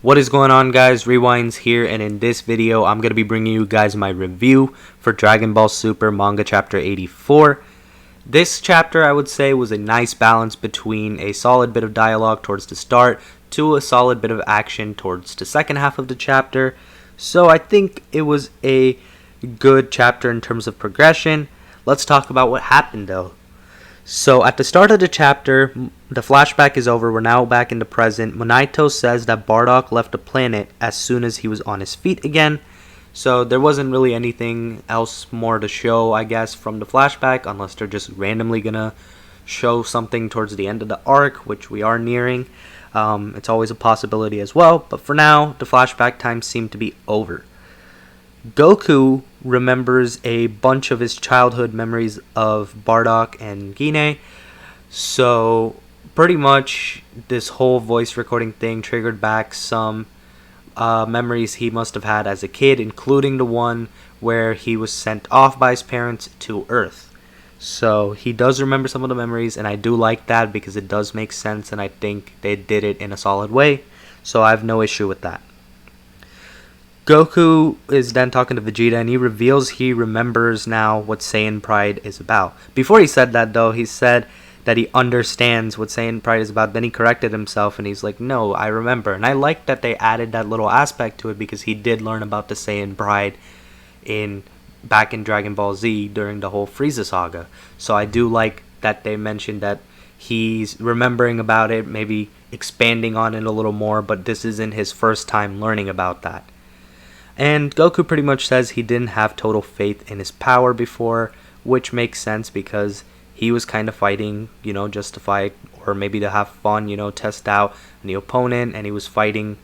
What is going on, guys? Rewinds here, and in this video I'm going to be bringing you guys my review for Dragon Ball Super Manga Chapter 84. This chapter, I would say, was a nice balance between a solid bit of dialogue towards the start to a solid bit of action towards the second half of the chapter. So I think it was a good chapter in terms of progression. Let's talk about what happened though. So at the start of the chapter, the flashback is over. We're now back in the present. Monaito says that Bardock left the planet as soon as he was on his feet again. So there wasn't really anything else more to show, I guess, from the flashback, unless they're just randomly gonna show something towards the end of the arc, which we are nearing. It's always a possibility as well, but for now, the flashback time seemed to be over. Goku remembers a bunch of his childhood memories of Bardock and Guinea. So pretty much this whole voice recording thing triggered back some memories he must have had as a kid, including the one where he was sent off by his parents to Earth. So he does remember some of the memories, and I do like that because it does make sense, and I think they did it in a solid way. So I have no issue with that. Goku is then talking to Vegeta, and he reveals he remembers now what Saiyan Pride is about. Before he said that, though, he said that he understands what Saiyan Pride is about. Then he corrected himself, and he's like, no, I remember. And I like that they added that little aspect to it, because he did learn about the Saiyan Pride back in Dragon Ball Z during the whole Frieza saga. So I do like that they mentioned that he's remembering about it, maybe expanding on it a little more, but this isn't his first time learning about that. And Goku pretty much says he didn't have total faith in his power before, which makes sense because he was kind of fighting, just to fight, or maybe to have fun, test out a new opponent, and he was fighting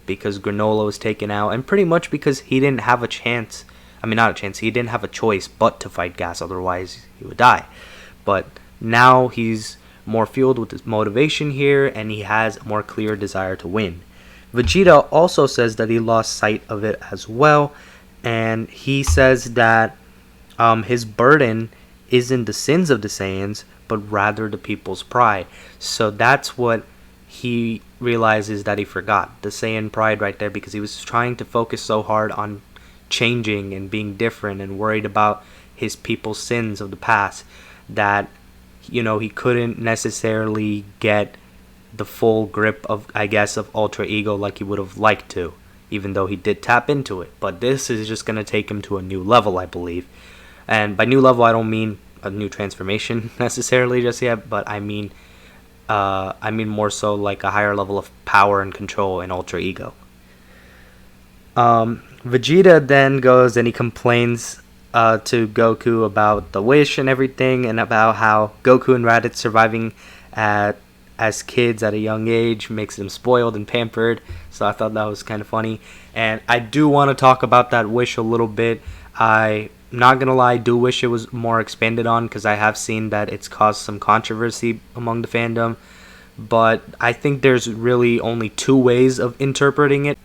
because Granola was taken out, and pretty much because he didn't have a chance. He didn't have a choice but to fight Gas, otherwise he would die. But now he's more fueled with his motivation here, and he has a more clear desire to win. Vegeta also says that he lost sight of it as well, and he says that his burden isn't the sins of the Saiyans, but rather the people's pride. So that's what he realizes that he forgot, the Saiyan pride right there, because he was trying to focus so hard on changing and being different and worried about his people's sins of the past that, he couldn't necessarily get the full grip of Ultra Ego like he would have liked to, even though he did tap into it. But this is just going to take him to a new level, I believe. And by new level, I don't mean a new transformation necessarily just yet, but I mean more so like a higher level of power and control in Ultra Ego. Vegeta then goes and he complains to Goku about the wish and everything, and about how Goku and Raditz surviving as kids at a young age makes them spoiled and pampered. So I thought that was kind of funny, and I do want to talk about that wish a little bit. I'm not gonna lie, I do wish it was more expanded on, because I have seen that it's caused some controversy among the fandom, but I think there's really only two ways of interpreting it.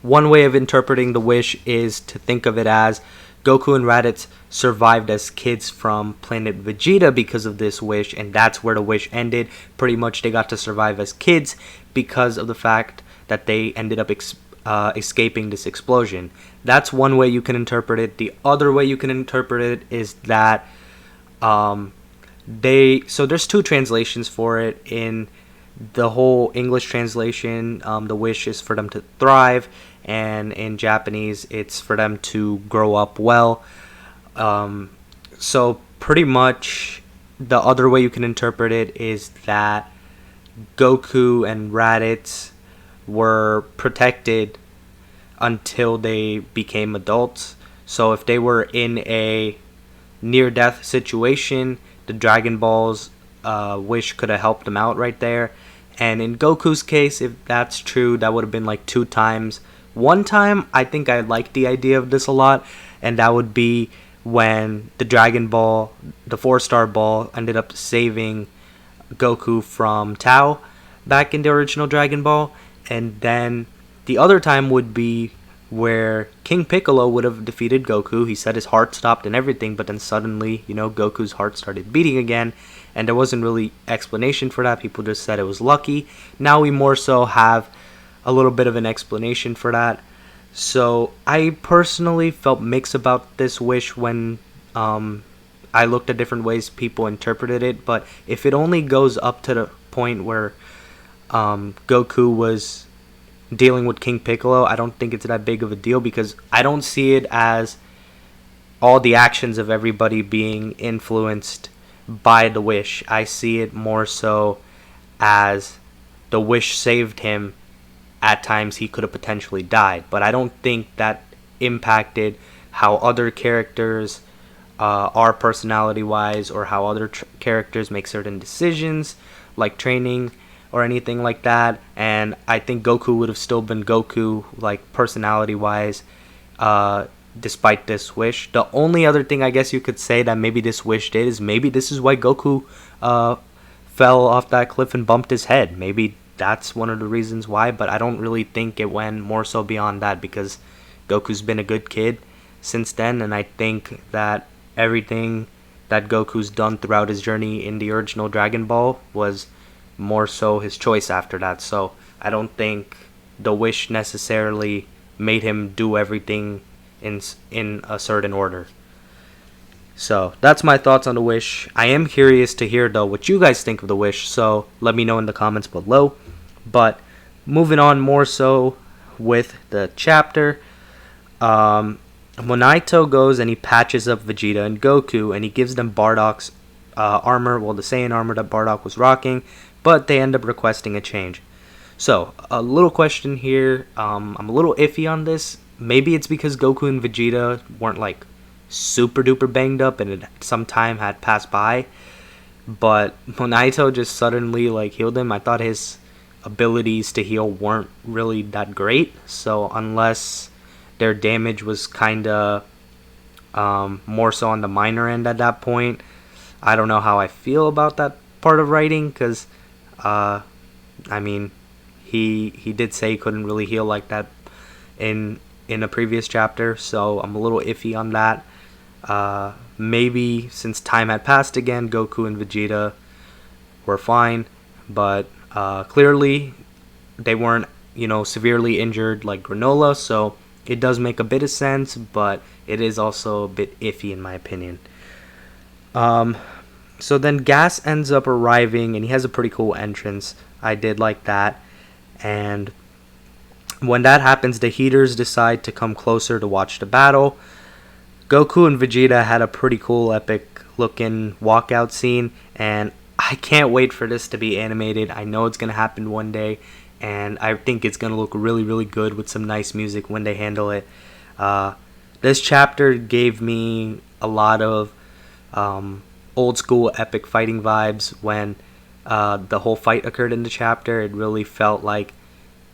One way of interpreting the wish is to think of it as Goku and Raditz survived as kids from planet Vegeta because of this wish, and that's where the wish ended. Pretty much they got to survive as kids because of the fact that they ended up escaping this explosion. That's one way you can interpret it. The other way you can interpret it is that so there's two translations for it. In the whole English translation, the wish is for them to thrive, and in Japanese it's for them to grow up well. So pretty much the other way you can interpret it is that Goku and Raditz were protected until they became adults. So if they were in a near-death situation, the Dragon Ball's wish could have helped them out right there. And in Goku's case, if that's true, that would have been like 2 times. One time, I think I liked the idea of this a lot, and that would be when the Dragon Ball, the 4-star ball, ended up saving Goku from Tao back in the original Dragon Ball. And then the other time would be where King Piccolo would have defeated Goku. He said his heart stopped and everything, but then suddenly, Goku's heart started beating again, and there wasn't really explanation for that. People just said it was lucky. Now we more so have a little bit of an explanation for that. So I personally felt mixed about this wish when I looked at different ways people interpreted it. But if it only goes up to the point where Goku was dealing with King Piccolo, I don't think it's that big of a deal, because I don't see it as all the actions of everybody being influenced by the wish. I see it more so as the wish saved him. At times he could have potentially died, but I don't think that impacted how other characters are personality wise, or how other characters make certain decisions like training or anything like that. And I think Goku would have still been Goku, like personality wise, despite this wish. The only other thing I guess you could say that maybe this wish did is maybe this is why Goku fell off that cliff and bumped his head. Maybe that's one of the reasons why, but I don't really think it went more so beyond that, because Goku's been a good kid since then, and I think that everything that Goku's done throughout his journey in the original Dragon Ball was more so his choice after that. So I don't think the wish necessarily made him do everything in a certain order. So that's my thoughts on the wish. I am curious to hear though what you guys think of the wish, so let me know in the comments below. But moving on more so with the chapter, Monaito goes and he patches up Vegeta and Goku, and he gives them Bardock's armor, well, the Saiyan armor that Bardock was rocking, but they end up requesting a change. So a little question here, I'm a little iffy on this. Maybe it's because Goku and Vegeta weren't like super duper banged up and some time had passed by, but Monaito just suddenly like healed him. I thought his abilities to heal weren't really that great, so unless their damage was kinda more so on the minor end at that point, I don't know how I feel about that part of writing, because I mean he did say he couldn't really heal like that in a previous chapter, so I'm a little iffy on that. Maybe since time had passed again, Goku and Vegeta were fine, but clearly they weren't, severely injured like Granola, so it does make a bit of sense, but it is also a bit iffy in my opinion. So then Gas ends up arriving, and he has a pretty cool entrance. I did like that. And when that happens, the Heaters decide to come closer to watch the battle. Goku and Vegeta had a pretty cool, epic looking walkout scene, and I can't wait for this to be animated. I know it's going to happen one day, and I think it's going to look really, really good with some nice music when they handle it. This chapter gave me a lot of old school epic fighting vibes. When the whole fight occurred in the chapter, it really felt like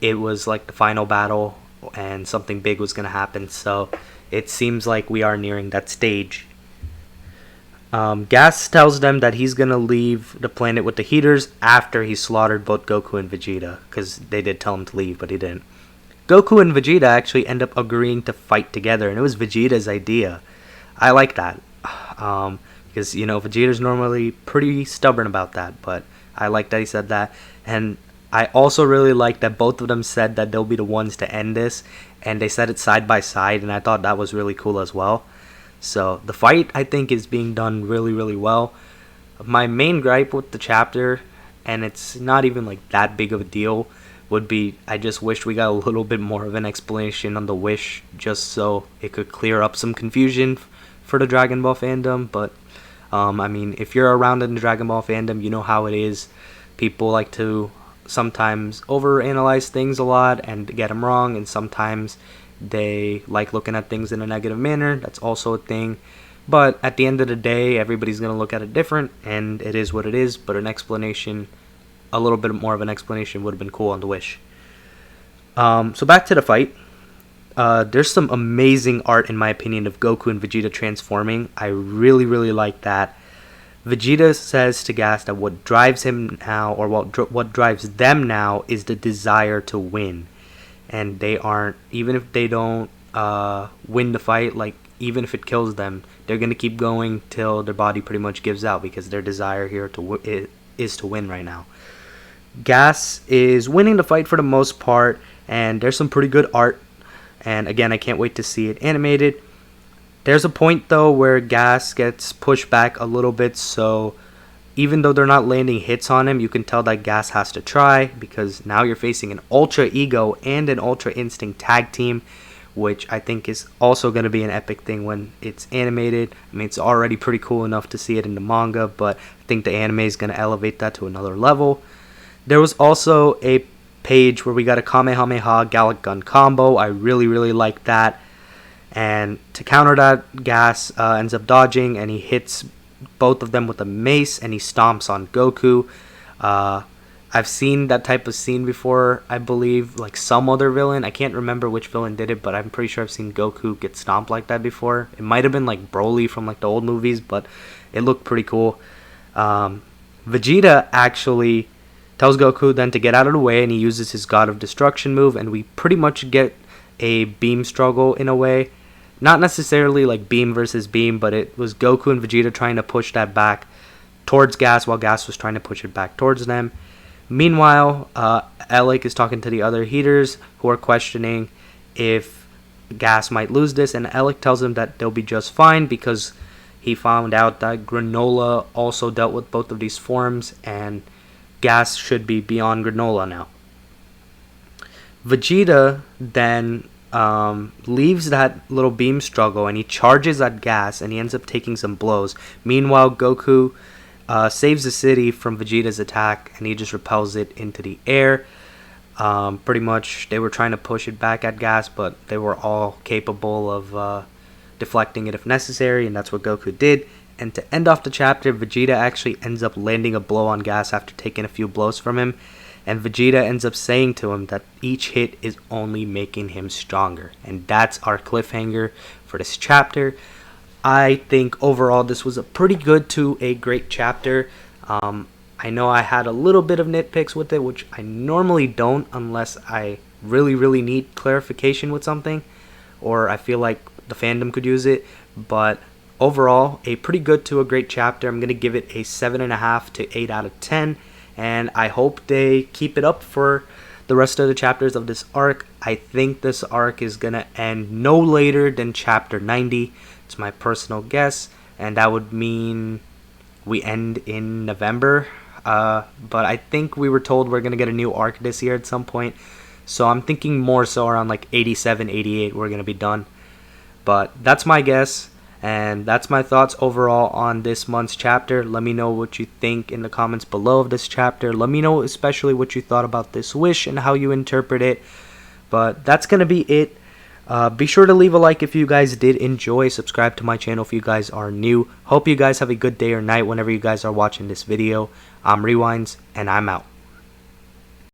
it was like the final battle and something big was going to happen. So it seems like we are nearing that stage. Gas tells them that he's going to leave the planet with the Heaters after he slaughtered both Goku and Vegeta, because they did tell him to leave, but he didn't. Goku and Vegeta actually end up agreeing to fight together, and it was Vegeta's idea. I like that, because, Vegeta's normally pretty stubborn about that, but I like that he said that. And I also really like that both of them said that they'll be the ones to end this, and they said it side by side, and I thought that was really cool as well. So the fight, I think, is being done really, really well. My main gripe with the chapter, and it's not even like that big of a deal, would be I just wish we got a little bit more of an explanation on the wish, just so it could clear up some confusion for the Dragon Ball fandom. But I mean, if you're around in the Dragon Ball fandom, you know how it is. People like to sometimes overanalyze things a lot and get them wrong, and sometimes they like looking at things in a negative manner. That's also a thing. But at the end of the day, everybody's going to look at it different, and it is what it is. But an explanation, a little bit more of an explanation, would have been cool on the wish. So back to the fight. There's some amazing art, in my opinion, of Goku and Vegeta transforming. I really, really like that. Vegeta says to Gas that what drives him now, or what drives them now, is the desire to win. And they aren't, even if they don't win the fight, like even if it kills them, they're going to keep going till their body pretty much gives out, because their desire here is to win right now. Gas is winning the fight for the most part, and there's some pretty good art. And again, I can't wait to see it animated. There's a point though where Gas gets pushed back a little bit, so even though they're not landing hits on him, you can tell that Gas has to try, because now you're facing an Ultra Ego and an Ultra Instinct tag team, which I think is also going to be an epic thing when it's animated. I mean, it's already pretty cool enough to see it in the manga, but I think the anime is going to elevate that to another level. There was also a page where we got a Kamehameha Gallic Gun combo. I really like that. And to counter that, Gas ends up dodging, and he hits both of them with a mace, and he stomps on Goku. I've seen that type of scene before, I believe, like some other villain. I can't remember which villain did it, but I'm pretty sure I've seen Goku get stomped like that before. It might have been like Broly from like the old movies, but it looked pretty cool. Vegeta actually tells Goku then to get out of the way, and he uses his God of Destruction move, and we pretty much get a beam struggle in a way. Not necessarily like beam versus beam, but it was Goku and Vegeta trying to push that back towards Gas while Gas was trying to push it back towards them. Meanwhile, Alec is talking to the other Heaters who are questioning if Gas might lose this, and Alec tells them that they'll be just fine because he found out that Granola also dealt with both of these forms, and Gas should be beyond Granola now. Vegeta then leaves that little beam struggle, and he charges at Gas, and he ends up taking some blows. Meanwhile, Goku saves the city from Vegeta's attack, and he just repels it into the air. Pretty much, they were trying to push it back at Gas, but they were all capable of deflecting it if necessary, and that's what Goku did. And to end off the chapter, Vegeta actually ends up landing a blow on Gas after taking a few blows from him, and Vegeta ends up saying to him that each hit is only making him stronger. And that's our cliffhanger for this chapter. I think overall this was a pretty good to a great chapter. I know I had a little bit of nitpicks with it, which I normally don't unless I really need clarification with something, or I feel like the fandom could use it. But overall, a pretty good to a great chapter. I'm going to give it a 7.5 to 8 out of 10. And I hope they keep it up for the rest of the chapters of this arc. I think this arc is going to end no later than chapter 90. It's my personal guess. And that would mean we end in November. But I think we were told we're going to get a new arc this year at some point. So I'm thinking more so around like 87, 88 we're going to be done. But that's my guess. And that's my thoughts overall on this month's chapter. Let me know what you think in the comments below of this chapter. Let me know especially what you thought about this wish and how you interpret it. But that's going to be it. Be sure to leave a like if you guys did enjoy. Subscribe to my channel if you guys are new. Hope you guys have a good day or night whenever you guys are watching this video. I'm Rewinds, and I'm out.